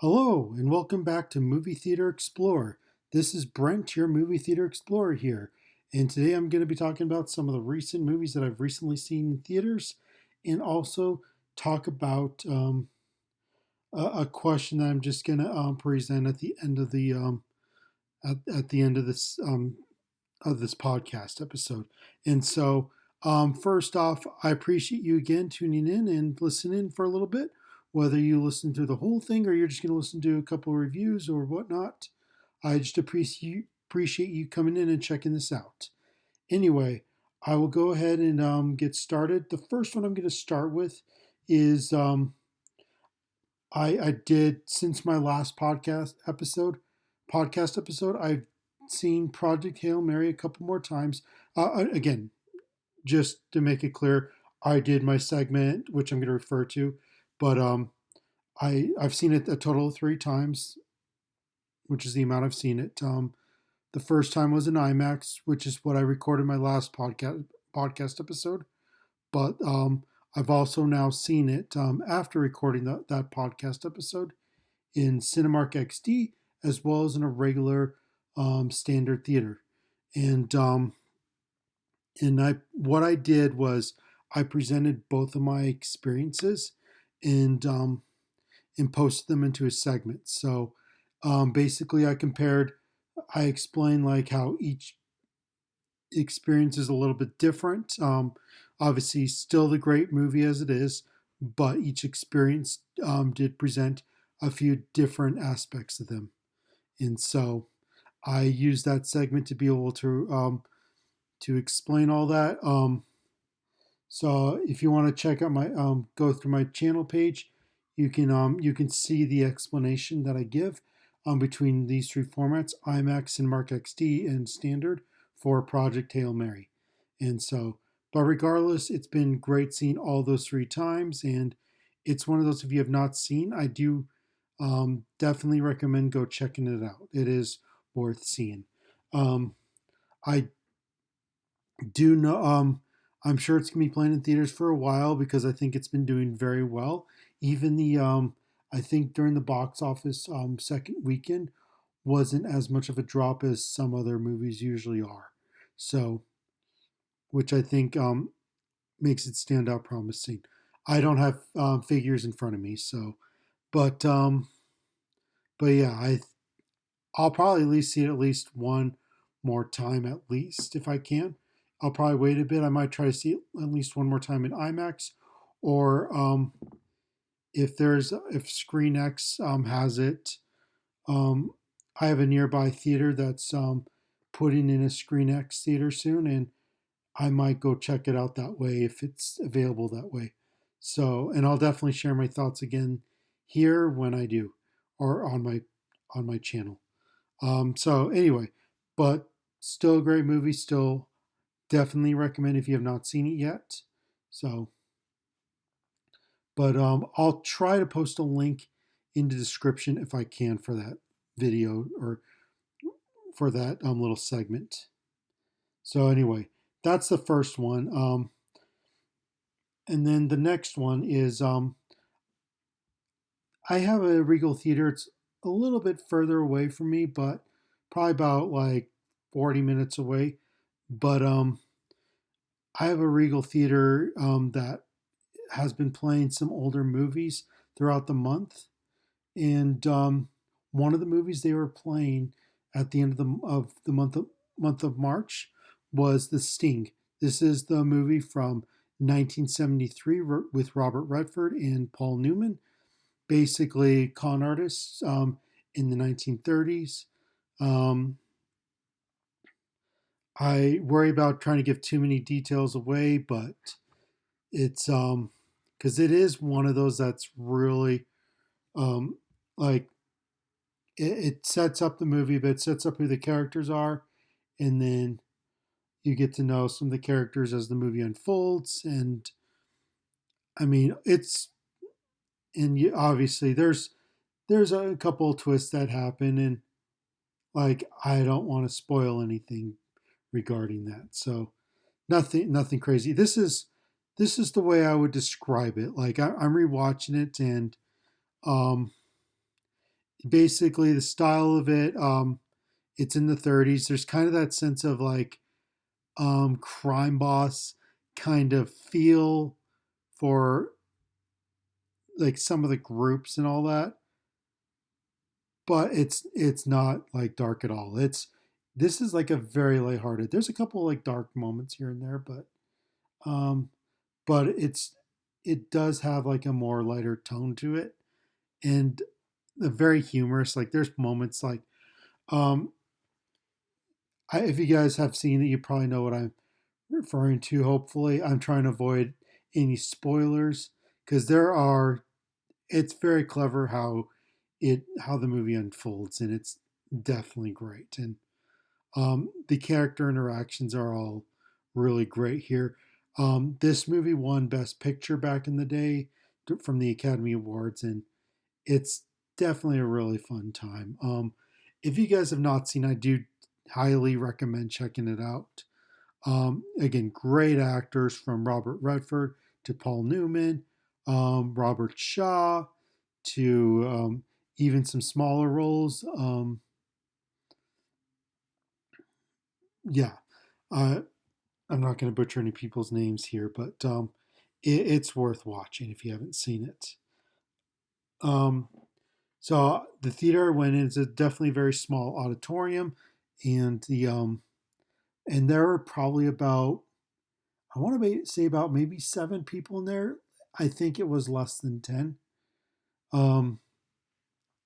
Hello, and welcome back to Movie Theater Explorer. This is Brent, your Movie Theater Explorer here. And today I'm going to be talking about some of the recent movies that I've recently seen in theaters and also talk about a question that I'm just going to present at the end of at the end of this podcast episode. And so, first off, I appreciate you again tuning in and listening for a little bit. Whether you listen to the whole thing or you're just going to listen to a couple of reviews or whatnot, I just appreciate you coming in and checking this out. Anyway, I will go ahead and get started. The first one I'm going to start with is I did since my last podcast episode. I've seen Project Hail Mary a couple more times. Again, just to make it clear, I did my segment, which I'm going to refer to, but I've seen it a total of 3 times, which is the amount I've seen it. The first time was in IMAX, which is what I recorded my last podcast episode. But I've also now seen it after recording that podcast episode in Cinemark XD as well as in a regular standard theater. And what I did was I presented both of my experiences and posted them into a segment. So basically, I explained like how each experience is a little bit different. Obviously, still the great movie as it is, but each experience did present a few different aspects of them. And so I used that segment to be able to explain all that. So if you want to check out my go through my channel page, you can see the explanation that I give between these 3 formats: IMAX and Mark XD and Standard for Project Hail Mary. And so, but regardless, it's been great seeing all those 3 times, and it's one of those if you have not seen, I do definitely recommend go checking it out. It is worth seeing. I do know. I'm sure it's gonna be playing in theaters for a while because I think it's been doing very well. Even the I think during the box office second weekend wasn't as much of a drop as some other movies usually are. So, which I think makes it stand out promising. I don't have figures in front of me, so but but yeah, I'll probably at least see it at least one more time at least if I can. I'll probably wait a bit. I might try to see it at least one more time in IMAX, or if ScreenX has it. Um, I have a nearby theater that's putting in a ScreenX theater soon, and I might go check it out that way if it's available that way. So, and I'll definitely share my thoughts again here when I do, or on my channel. So anyway, but still a great movie. Still definitely recommend if you have not seen it yet. So, but I'll try to post a link in the description if I can for that video or for that little segment. So anyway, that's the first one. And then the next one is I have a Regal Theater. It's a little bit further away from me, but probably about like 40 minutes away. But I have a Regal Theater that has been playing some older movies throughout the month, and one of the movies they were playing at the end of the month of March was The Sting. This is the movie from 1973 with Robert Redford and Paul Newman, basically con artists in the 1930s. Um, I worry about trying to give too many details away, but it's because it is one of those that's really um like it sets up the movie, but it sets up who the characters are, and then you get to know some of the characters as the movie unfolds. And I mean, obviously there's a couple of twists that happen, and like I don't want to spoil anything regarding that. So nothing crazy. This is the way I would describe it. Like I'm rewatching it, and um basically the style of it, it's in the 30s. There's kind of that sense of like crime boss kind of feel for like some of the groups and all that, but it's not like dark at all. This is like a very lighthearted. There's a couple like dark moments here and there, um but it does have like a more lighter tone to it, and very humorous. Like there's moments like um if you guys have seen it, you probably know what I'm referring to. Hopefully, I'm trying to avoid any spoilers because there are. It's very clever how the movie unfolds, and it's definitely great. And the character interactions are all really great here. This movie won Best Picture back in the day from the Academy Awards, and it's definitely a really fun time. If you guys have not seen, I do highly recommend checking it out. Again, great actors from Robert Redford to Paul Newman, Robert Shaw to even some smaller roles. Yeah, uh, I'm not going to butcher any people's names here, but it's worth watching if you haven't seen it. Um, so the theater I went in is a definitely very small auditorium, and and there were probably about, I want to say about maybe 7 people in there. I think it was less than 10. Um,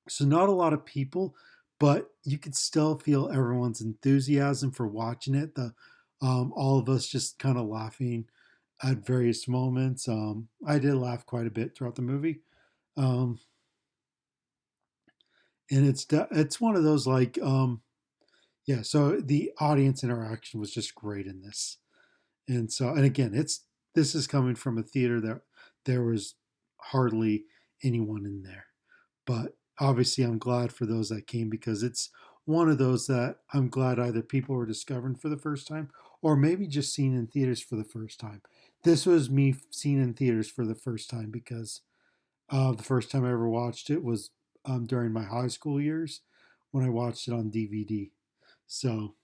so not a lot of people, but you could still feel everyone's enthusiasm for watching it. The All of us just kind of laughing at various moments. I did laugh quite a bit throughout the movie, um, and it's one of those like yeah. So the audience interaction was just great in this. And again, this is coming from a theater that there was hardly anyone in there, but obviously I'm glad for those that came, because it's one of those that I'm glad either people were discovering for the first time or maybe just seen in theaters for the first time. This was me seen in theaters for the first time because the first time I ever watched it was during my high school years when I watched it on DVD. So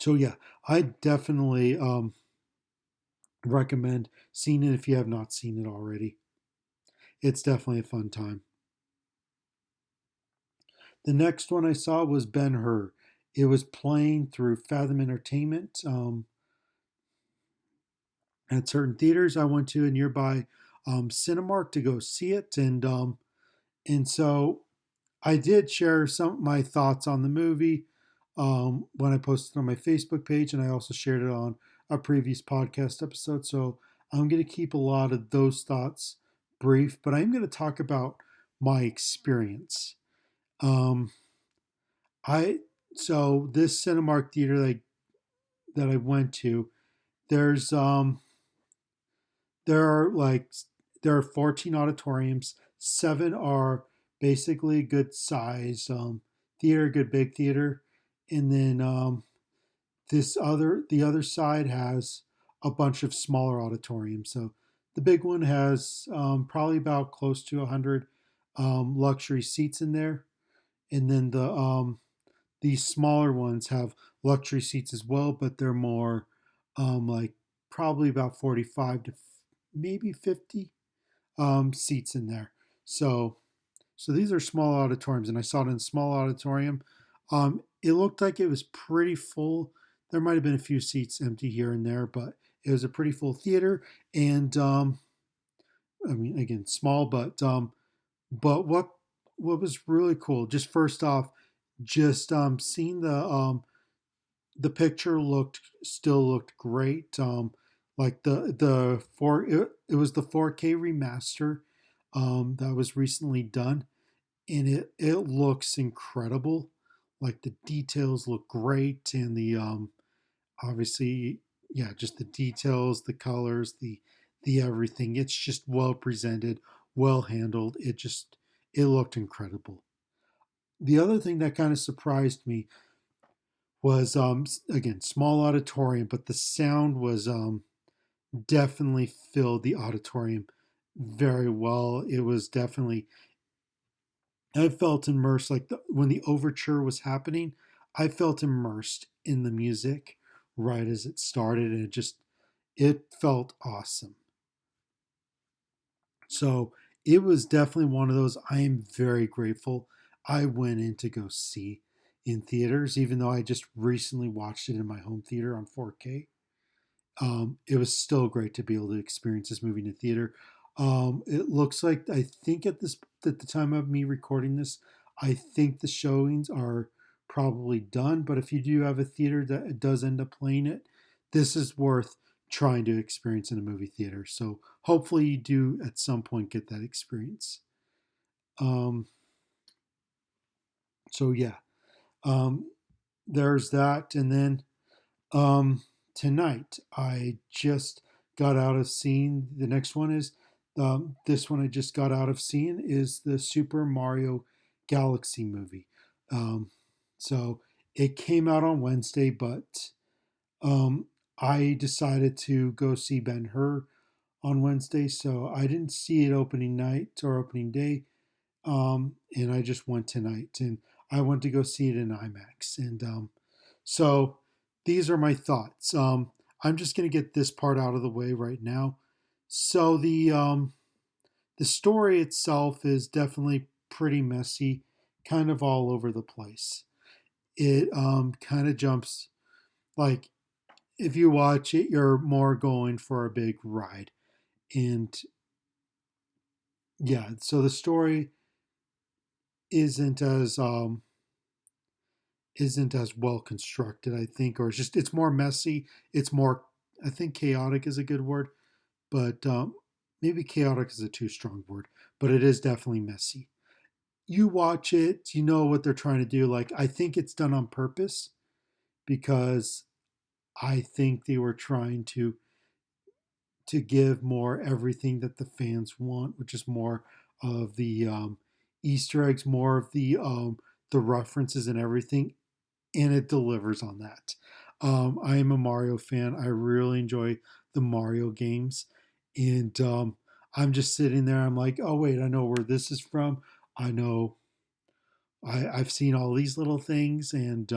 yeah, I definitely recommend seeing it if you have not seen it already. It's definitely a fun time. The next one I saw was Ben Hur. It was playing through Fathom Entertainment at certain theaters. I went to a nearby Cinemark to go see it, and so I did share some of my thoughts on the movie when I posted on my Facebook page, and I also shared it on a previous podcast episode. So I'm going to keep a lot of those thoughts brief, but I'm going to talk about my experience. Um, I so this Cinemark theater that I went to, there's there are like there are 14 auditoriums. 7 are basically good size theater, good big theater, and then the other side has a bunch of smaller auditoriums. So the big one has probably about close to 100 luxury seats in there, and then these smaller ones have luxury seats as well, but they're more like probably about 45 to maybe 50 seats in there. So these are small auditoriums, and I saw it in a small auditorium. It looked like it was pretty full. There might have been a few seats empty here and there, but it was a pretty full theater. And I mean, again, small, but what was really cool, just first off, just seeing the picture looked great. Like it was the 4K remaster that was recently done, and it looks incredible. Like the details look great, and the obviously, yeah, just the details, the colors, the everything. It's just well presented, well handled. It looked incredible. The other thing that kind of surprised me was again, small auditorium, but the sound was definitely filled the auditorium. very well. It was definitely, I felt immersed. Like when the overture was happening, I felt immersed in the music right as it started, and it felt awesome. So it was definitely one of those. I am very grateful I went in to go see in theaters, even though I just recently watched it in my home theater on 4K. It was still great to be able to experience this movie in the theater. It looks like, I think at the time of me recording this, I think the showings are probably done. But if you do have a theater that does end up playing it, this is worth trying to experience in a movie theater. So hopefully you do at some point get that experience. Um, so yeah, um, there's that, and then Um, tonight, I just got out of seeing. The next one is this one I just got out of seeing is the Super Mario Galaxy movie. Um, so it came out on Wednesday, but um, I decided to go see Ben Hur on Wednesday, so I didn't see it opening night or opening day. And I just went tonight, and I went to go see it in IMAX. And so these are my thoughts. I'm just going to get this part out of the way right now. So the story itself is definitely pretty messy, kind of all over the place. It kind of jumps, like, if you watch it, you're more going for a big ride. And yeah, so the story isn't as isn't as well constructed, I think, or it's more messy. It's more, I think, chaotic is a good word, but maybe chaotic is a too strong word. But it is definitely messy. You watch it, you know what they're trying to do. Like, I think it's done on purpose because I think they were trying to give more everything that the fans want, which is more of the Easter eggs, more of the references and everything, and it delivers on that. I am a Mario fan. I really enjoy the Mario games, and I'm just sitting there. I'm like, oh wait, I know where this is from. I know I've seen all these little things, and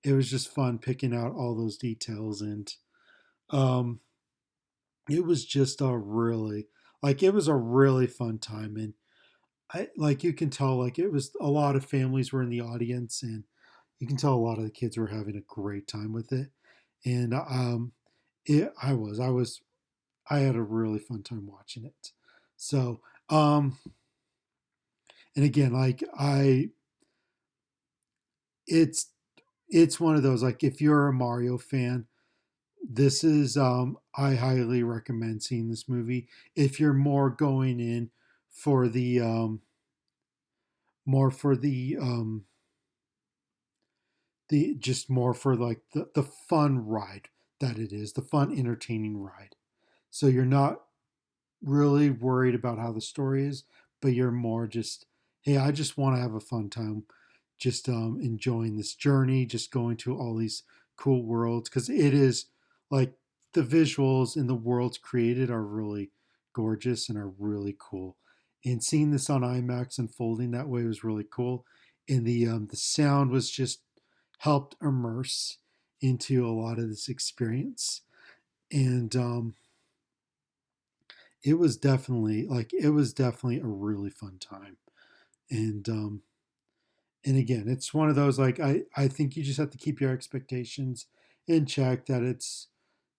it was just fun picking out all those details, and um, it was just a really, like, it was a really fun time, and I, like, you can tell, like, it was a lot of families were in the audience, and you can tell a lot of the kids were having a great time with it. And I had a really fun time watching it. So and again, like, it's it's one of those, like, if you're a Mario fan, this is I highly recommend seeing this movie. If you're more going in for the more for the just more for, like, the fun ride that it is, the fun entertaining ride. So you're not really worried about how the story is, but you're more just, hey, I just want to have a fun time, just enjoying this journey, just going to all these cool worlds, because it is, like, the visuals and the worlds created are really gorgeous and are really cool. And seeing this on IMAX unfolding that way was really cool. And the sound was just helped immerse into a lot of this experience. And it was definitely a really fun time. And and again, it's one of those, like, I think you just have to keep your expectations in check, that it's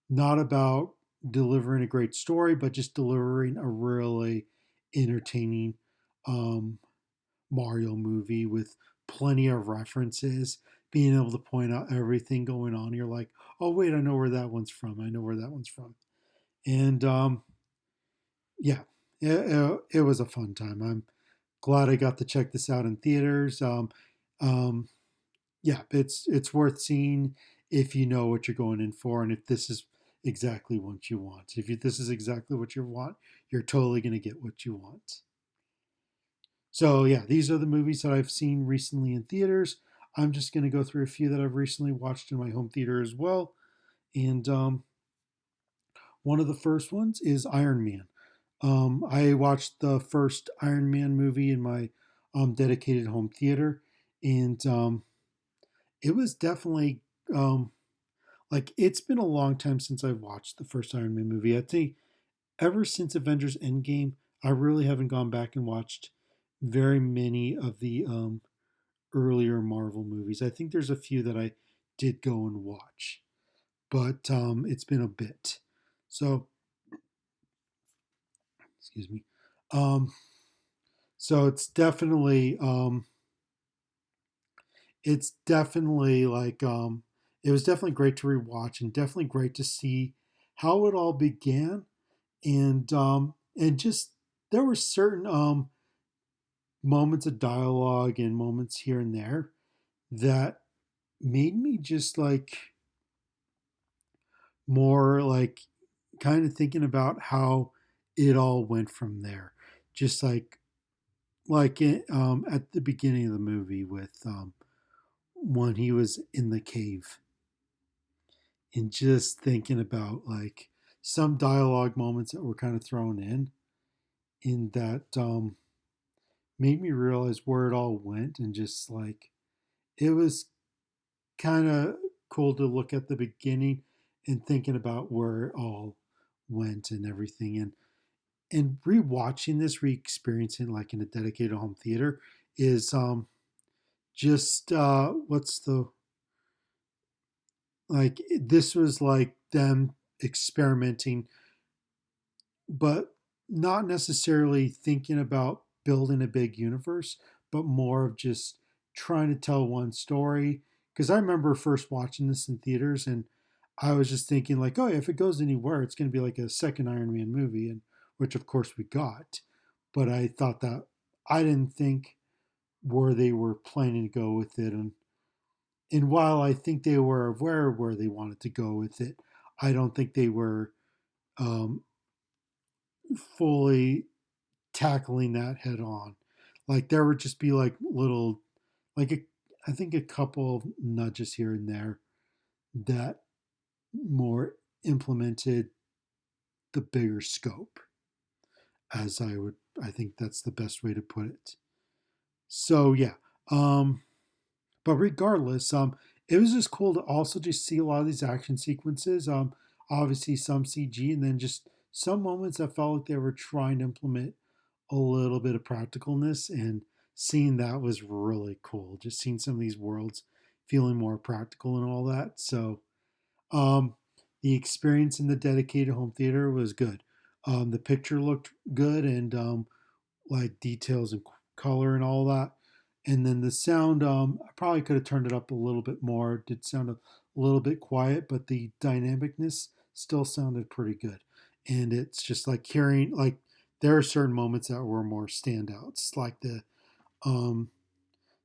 not about delivering a great story, but just delivering a really entertaining um Mario movie with plenty of references, being able to point out everything going on. You're like, oh wait, I know where that one's from. I know where that one's from. And yeah, it was a fun time. I'm glad I got to check this out in theaters. Um, yeah, it's worth seeing if you know what you're going in for, and if this is exactly what you want. This is exactly what you want, you're totally going to get what you want. So yeah, these are the movies that I've seen recently in theaters. I'm just going to go through a few that I've recently watched in my home theater as well. And one of the first ones is Iron Man. I watched the first Iron Man movie in my dedicated home theater, and it was definitely um, like it's been a long time since I've watched the first Iron Man movie. I think ever since Avengers Endgame, I really haven't gone back and watched very many of the earlier Marvel movies. I think there's a few that I did go and watch, but it's been a bit. So, excuse me. Um, so it's definitely like it was definitely great to rewatch and definitely great to see how it all began and just there were certain moments of dialogue and moments here and there that made me just like more like kind of thinking about how it all went from there. Just at the beginning of the movie with when he was in the cave and just thinking about like some dialogue moments that were kind of thrown in that made me realize where it all went and just like it was kind of cool to look at the beginning and thinking about where it all went and everything and rewatching this re-experiencing like in a dedicated home theater is just what's the like this was like them experimenting but not necessarily thinking about building a big universe, but more of just trying to tell one story. Because I remember first watching this in theaters, and I was just thinking like, oh, yeah, if it goes anywhere, it's going to be like a second Iron Man movie, and which of course we got. But I thought that I didn't think where they were planning to go with it, and while I think they were aware of where they wanted to go with it, I don't think they were um, fully tackling that head on. Like there would just be like little, like a, I think a couple of nudges here and there that more implemented the bigger scope. I think that's the best way to put it. So yeah, um, but regardless, it was just cool to also just see a lot of these action sequences. Obviously some CG, and then just some moments I felt like they were trying to implement a little bit of practicalness, and seeing that was really cool. Just seeing some of these worlds feeling more practical and all that. So, um, the experience in the dedicated home theater was good. The picture looked good, and like details and color and all that. And then the sound, I probably could have turned it up a little bit more. It did sound a little bit quiet, but the dynamicness still sounded pretty good. And it's just like hearing, like, there are certain moments that were more standouts, like um,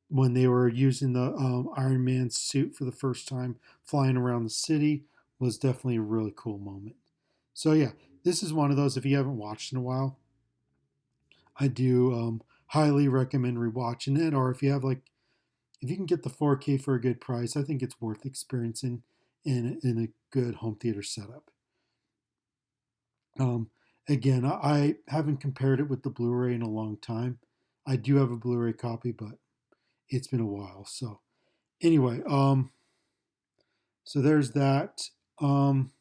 when they were using the Iron Man suit for the first time, flying around the city, was definitely a really cool moment. So yeah, this is one of those. If you haven't watched in a while, I do highly recommend rewatching it. Or if you have like, if you can get the 4K for a good price, I think it's worth experiencing in a good home theater setup. Um, Again, I haven't compared it with the Blu-ray in a long time. I do have a Blu-ray copy, but it's been a while. So anyway, so there's that. Um,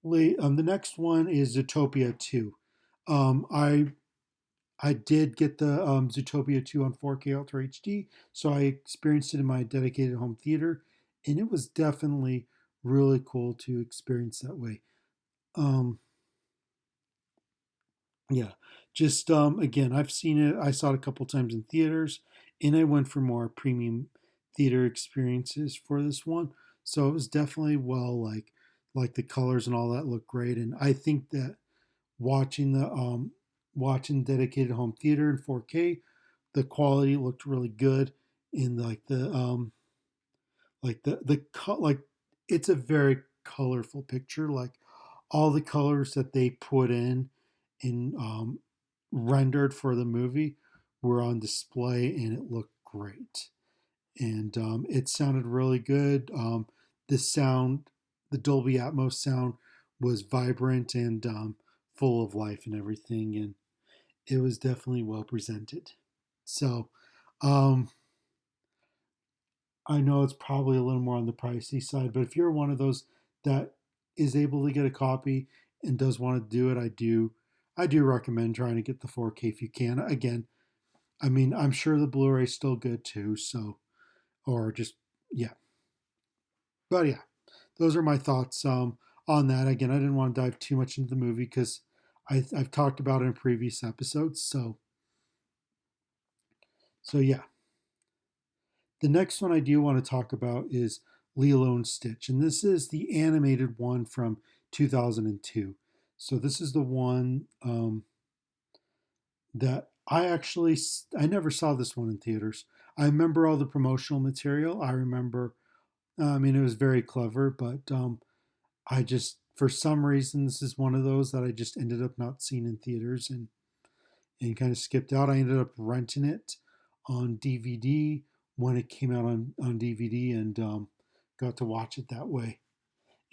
the next one is Zootopia 2. I did get the Zootopia 2 on 4K Ultra HD, so I experienced it in my dedicated home theater, and it was definitely really cool to experience that way. Um, yeah, just again, I've seen it. I saw it a couple times in theaters, and I went for more premium theater experiences for this one. So it was definitely like the colors and all that look great, and I think that watching the watching dedicated home theater in 4K, the quality looked really good in like like it's a very colorful picture. Like all the colors that they put in rendered for the movie were on display, and it looked great. And it sounded really good. The sound, the Dolby Atmos sound, was vibrant and full of life and everything, and it was definitely well presented. So, um, I know it's probably a little more on the pricey side, but if you're one of those that is able to get a copy and does want to do it, I do recommend trying to get the 4K if you can. Again, I mean, I'm sure the Blu-ray is still good too, so or just yeah. But yeah, those are my thoughts on that. Again, I didn't want to dive too much into the movie because I've talked about it in previous episodes. So yeah, the next one I do want to talk about is Lilo and Stitch, and this is the animated one from 2002. So this is the one that I never saw this one in theaters. I remember all the promotional material. I remember, I mean, it was very clever, but I just for some reason this is one of those that I just ended up not seeing in theaters and kind of skipped out. I ended up renting it on DVD when it came out on DVD and got to watch it that way.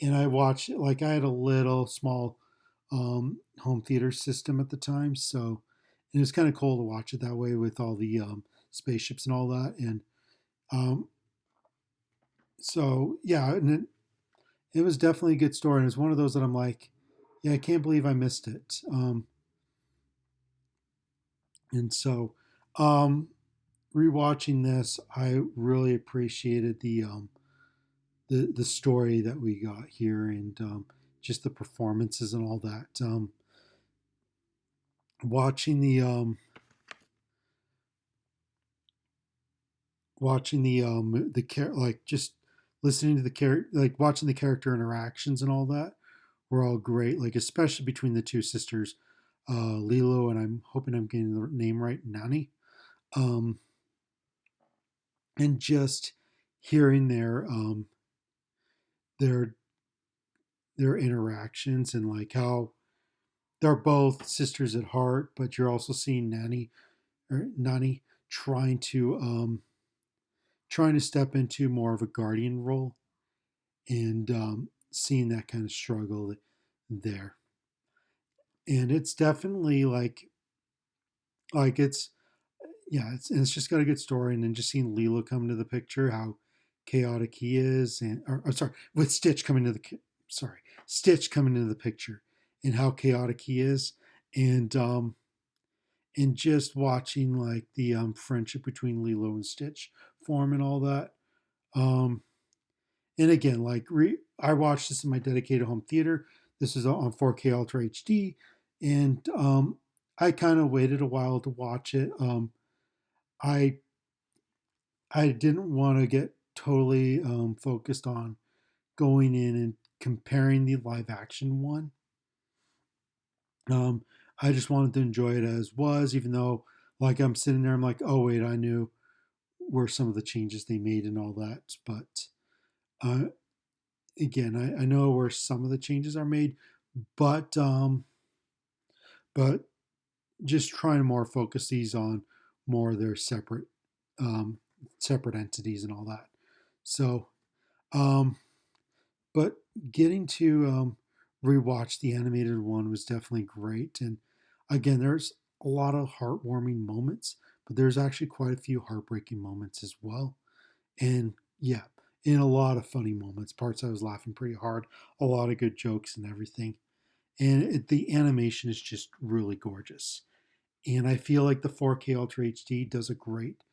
And I watched it like I had a little small home theater system at the time, so it was kind of cool to watch it that way with all the spaceships and all that. And um, so yeah, and it was definitely a good story. And it's one of those that I'm like, yeah, I can't believe I missed it. And so um, rewatching this, I really appreciated the story that we got here and just the performances and all that. Watching like just listening to the character, like watching the character interactions and all that were all great. Like especially between the two sisters, Lilo and I'm hoping I'm getting the name right, Nani. Um, and just hearing their their interactions and like how they're both sisters at heart, but you're also seeing Nani trying to step into more of a guardian role and seeing that kind of struggle there. And it's definitely like it's yeah, it's just got a good story, and then just seeing Lilo come into the picture, how chaotic he is, and or sorry, with Stitch coming to the sorry, Stitch coming into the picture, and how chaotic he is, and just watching like the friendship between Lilo and Stitch form and all that. Um, and again, I watched this in my dedicated home theater. This is on 4K Ultra HD, and I kind of waited a while to watch it. I I didn't want to get totally focused on going in and comparing the live action one. Um, I just wanted to enjoy it as was, even though like I'm sitting there, I'm like, oh wait, I knew where some of the changes they made and all that. But uh, again, I know where some of the changes are made, but but just trying to more focus these on more of their um, separate entities and all that. So um, but getting to rewatch the animated one was definitely great. And again, there's a lot of heartwarming moments, but there's actually quite a few heartbreaking moments as well. And yeah, and a lot of funny moments, parts I was laughing pretty hard, a lot of good jokes and everything. And the animation is just really gorgeous. And I feel like the 4K Ultra HD does a great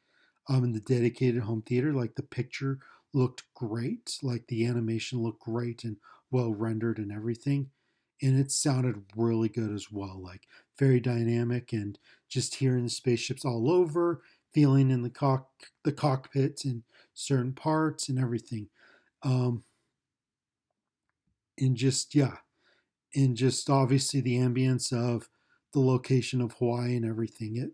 in the dedicated home theater. Like the picture looked great, like the animation looked great and well rendered and everything. And it sounded really good as well, like very dynamic and just hearing the spaceships all over, feeling in the cockpits and certain parts and everything. Um, and just yeah, and just obviously the ambience of the location of Hawaii and everything. It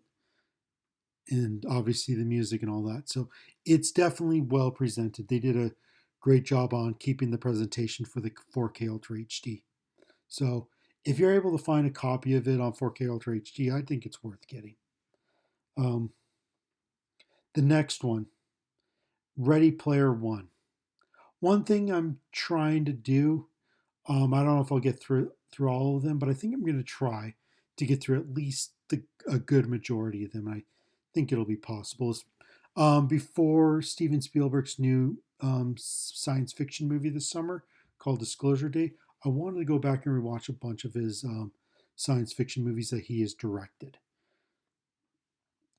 and obviously the music and all that. So it's definitely well presented. They did a great job on keeping the presentation for the 4K Ultra HD. So if you're able to find a copy of it on 4K Ultra HD, I think it's worth getting. Um, the next one, Ready Player One. One thing I'm trying to do, I don't know if I'll get through. through all of them, but I think I'm going to try to get through at least a good majority of them. I think it'll be possible. Before Steven Spielberg's new science fiction movie this summer called Disclosure Day, I wanted to go back and rewatch a bunch of his science fiction movies that he has directed.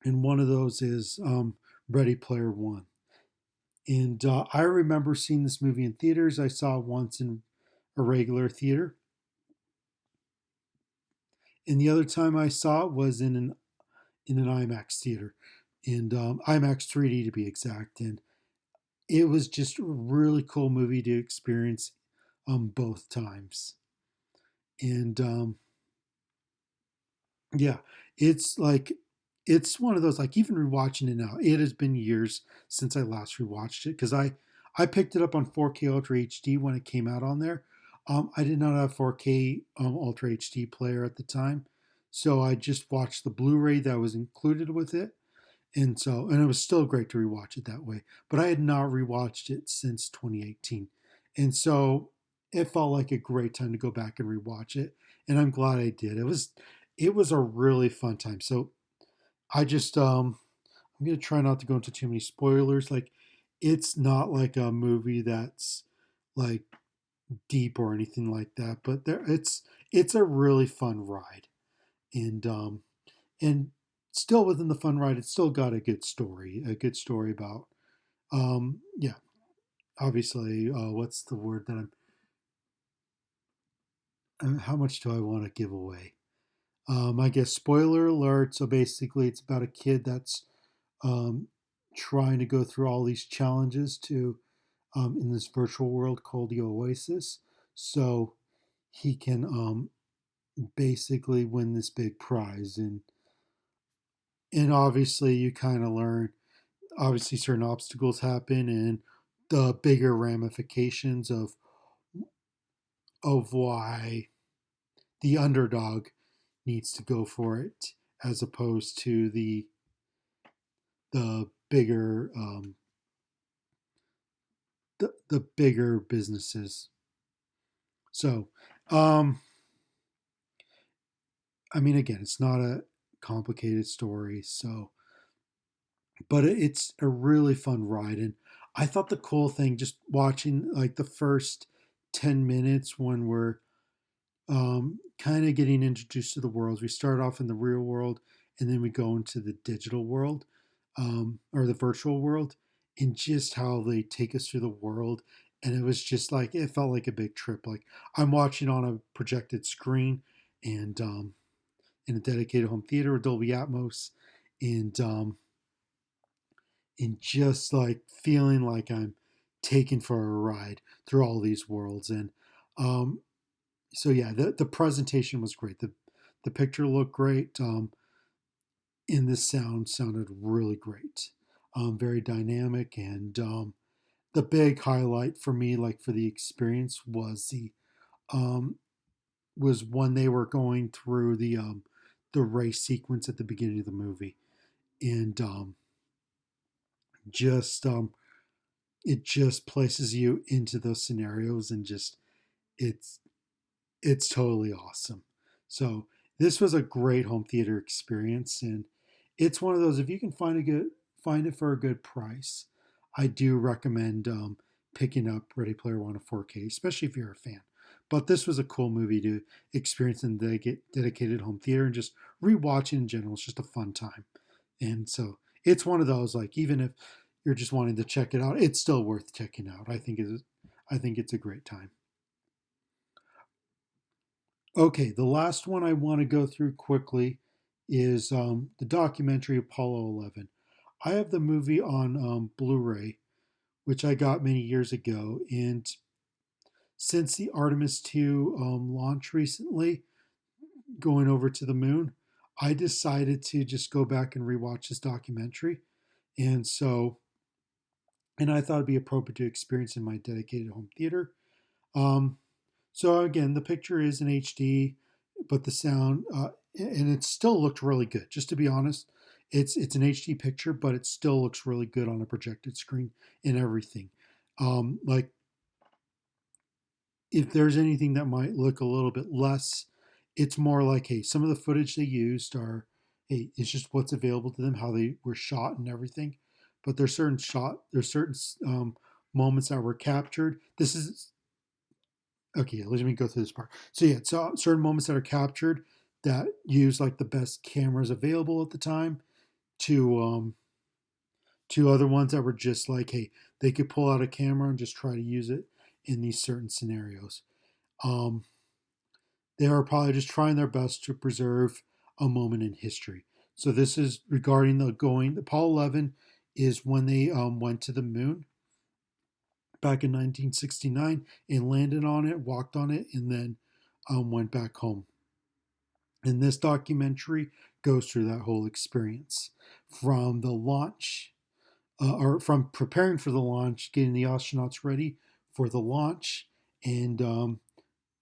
And one of those is Ready Player One. And I remember seeing this movie in theaters. I saw it once in a regular theater. And the other time I saw it was in an IMAX theater, and IMAX 3D to be exact. And it was just a really cool movie to experience both times. And yeah, it's like it's one of those, like, even rewatching it now. It has been years since I last rewatched it because I picked it up on 4K Ultra HD when it came out on there. I did not have 4K Ultra HD player at the time, so I just watched the Blu-ray that was included with it, and it was still great to rewatch it that way. But I had not rewatched it since 2018, and so it felt like a great time to go back and rewatch it, and I'm glad I did. It was a really fun time. So I just I'm gonna try not to go into too many spoilers. Like, it's not like a movie that's like deep or anything like that, but it's a really fun ride, and and still within the fun ride, it's still got a good story about yeah, obviously, what's the word that how much do I want to give away? I guess spoiler alert. So basically, it's about a kid that's um, trying to go through all these challenges to in this virtual world called the Oasis, so he can basically win this big prize. And obviously, you kind of learn. Obviously, certain obstacles happen, and the bigger ramifications of why the underdog needs to go for it, as opposed to the bigger the bigger businesses. So, um, I mean, again, it's not a complicated story, so, but it's a really fun ride. And I thought the cool thing, just watching like the first 10 minutes when we're kind of getting introduced to the worlds. We start off in the real world, and then we go into the digital world, or the virtual world, and just how they take us through the world. And it was just like, it felt like a big trip. Like, I'm watching on a projected screen, and in a dedicated home theater with Dolby Atmos, and just like feeling like I'm taken for a ride through all these worlds. And um, so yeah, the presentation was great. The picture looked great, and the sound sounded really great. Very dynamic, and the big highlight for me, like for the experience, um, was when they were going through the race sequence at the beginning of the movie, and just it just places you into those scenarios, and just it's it's totally awesome. So this was a great home theater experience, and it's one of those, if you can find it for a good price, I do recommend picking up Ready Player One in 4K, especially if you're a fan. But this was a cool movie to experience in the dedicated home theater, and just rewatching in general. It's just a fun time, and so it's one of those, like, even if you're just wanting to check it out, it's still worth checking out. I think it's a great time. Okay, the last one I want to go through quickly is the documentary Apollo 11. I have the movie on Blu-ray, which I got many years ago, and since the Artemis 2 launch recently, going over to the moon, I decided to just go back and rewatch this documentary, and I thought it'd be appropriate to experience in my dedicated home theater. Um, So again, the picture is in HD, but the sound, and it still looked really good. Just to be honest, it's an HD picture, but it still looks really good on a projected screen and everything. Like, if there's anything that might look a little bit less, it's more like, hey, some of the footage they used are, hey, it's just what's available to them, how they were shot and everything. But there's certain moments that were captured. This is okay. Let me go through this part. So yeah, so certain moments that are captured that use like the best cameras available at the time to other ones that were just like, hey, they could pull out a camera and just try to use it in these certain scenarios. Um, they are probably just trying their best to preserve a moment in history. So this is regarding the Apollo 11 is when they went to the moon back in 1969 and landed on it, walked on it, and then went back home. And this documentary goes through that whole experience from the launch or from preparing for the launch, getting the astronauts ready for the launch, and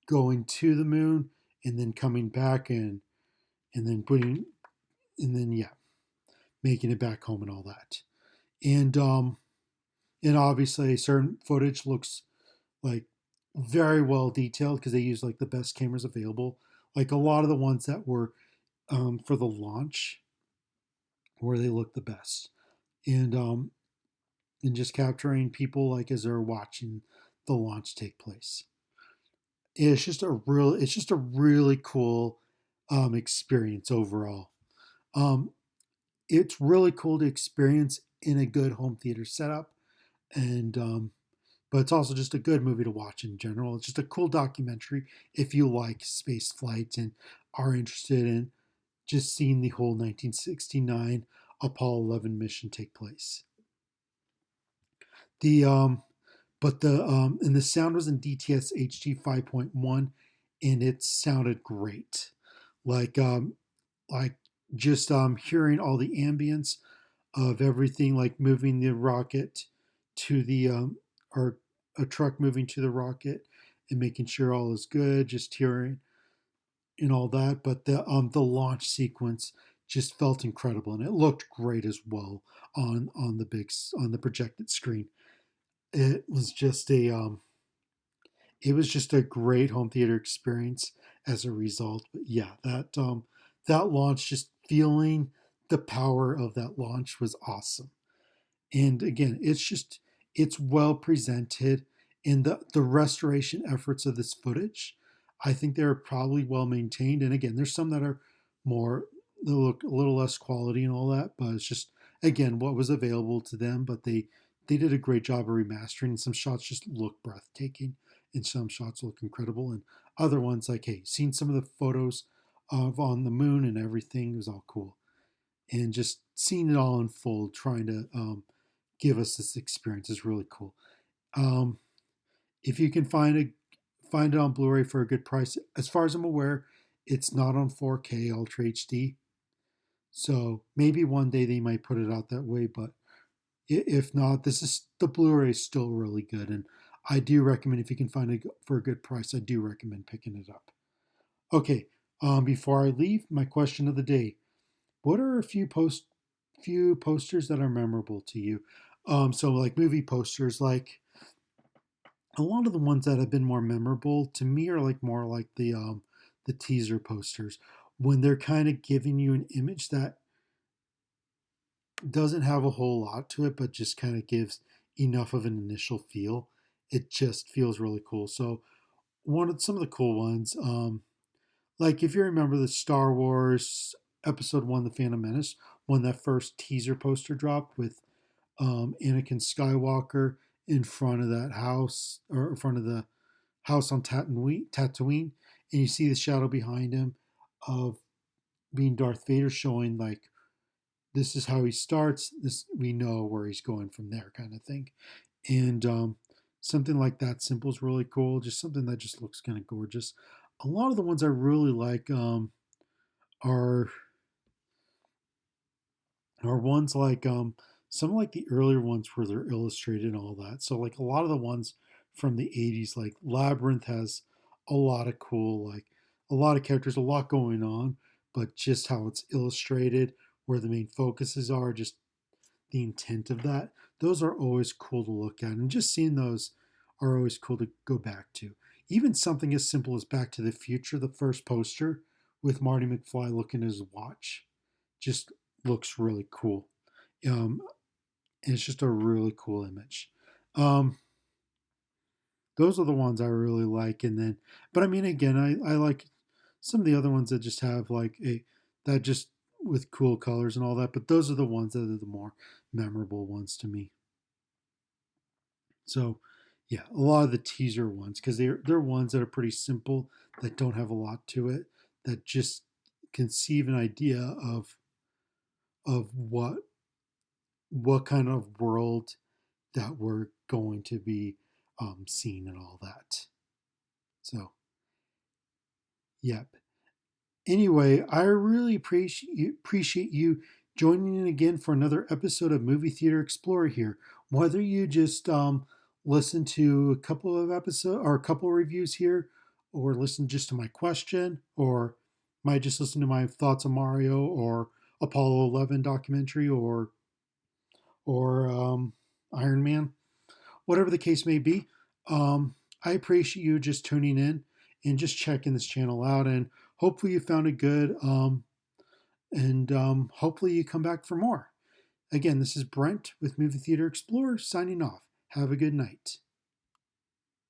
going to the moon, and then coming back and then putting and then yeah, making it back home and all that. And and obviously certain footage looks like very well detailed because they use like the best cameras available. Like a lot of the ones that were for the launch where they look the best. And just capturing people like as they're watching the launch take place. It's just a really cool experience overall. Um, it's really cool to experience in a good home theater setup, and but it's also just a good movie to watch in general. It's just a cool documentary if you like space flights and are interested in just seeing the whole 1969 Apollo 11 mission take place. The but the and the sound was in DTS HD 5.1, and it sounded great. Like like just hearing all the ambience of everything, like moving the rocket to the or a truck moving to the rocket and making sure all is good, just hearing and all that. But the launch sequence just felt incredible, and it looked great as well on the projected screen. It was just a it was just a great home theater experience as a result. But yeah, that launch, just feeling the power of that launch was awesome. And again, it's well presented in the restoration efforts of this footage. I think they're probably well maintained. And again, there's some that are more they look a little less quality and all that, but it's just again what was available to them. But they did a great job of remastering. Some shots just look breathtaking, and some shots look incredible. And other ones like, hey, seeing some of the photos of on the moon and everything was all cool, and just seeing it all unfold, trying to give us this experience is really cool. Um, if you can find it on Blu-ray for a good price, as far as I'm aware, it's not on 4K Ultra HD. So maybe one day they might put it out that way, but if not, this is the Blu-ray is still really good, and I do recommend if you can find it for a good price. I do recommend picking it up. Okay, before I leave, my question of the day: what are a few posters that are memorable to you? So like movie posters, like a lot of the ones that have been more memorable to me are like more like the teaser posters when they're kind of giving you an image that doesn't have a whole lot to it, but just kind of gives enough of an initial feel. It just feels really cool. So one of some of the cool ones, like if you remember the Star Wars Episode 1, The Phantom Menace, when that first teaser poster dropped with Anakin Skywalker in front of that house or in front of the house on Tatooine, and you see the shadow behind him of being Darth Vader, showing like this is how he starts. This we know where he's going from there, kind of thing. And something like that simple is really cool. Just something that just looks kind of gorgeous. A lot of the ones I really like are are ones like some like the earlier ones where they're illustrated and all that. So like a lot of the ones from the 80s, like Labyrinth has a lot of cool, like a lot of characters, a lot going on, but just how it's illustrated, where the main focuses are, just the intent of that. Those are always cool to look at, and just seeing those are always cool to go back to. Even something as simple as Back to the Future, the first poster with Marty McFly looking at his watch, just looks really cool. Um, it's just a really cool image. Um, those are the ones I really like. And then, but I mean, again, I like some of the other ones that just have like that just with cool colors and all that. But those are the ones that are the more memorable ones to me. So, yeah, a lot of the teaser ones because they're ones that are pretty simple that don't have a lot to it that just conceive an idea of what kind of world that we're going to be seeing and all that. So, yep. Anyway, I really appreciate you joining in again for another episode of Movie Theater Explorer here. Whether you just listen to a couple of episodes or a couple of reviews here, or listen just to my question, or might just listen to my thoughts on Mario or Apollo 11 documentary, or Iron Man, whatever the case may be. I appreciate you just tuning in and just checking this channel out. And hopefully you found it good. And hopefully you come back for more. Again, this is Brent with Movie Theater Explorer signing off. Have a good night.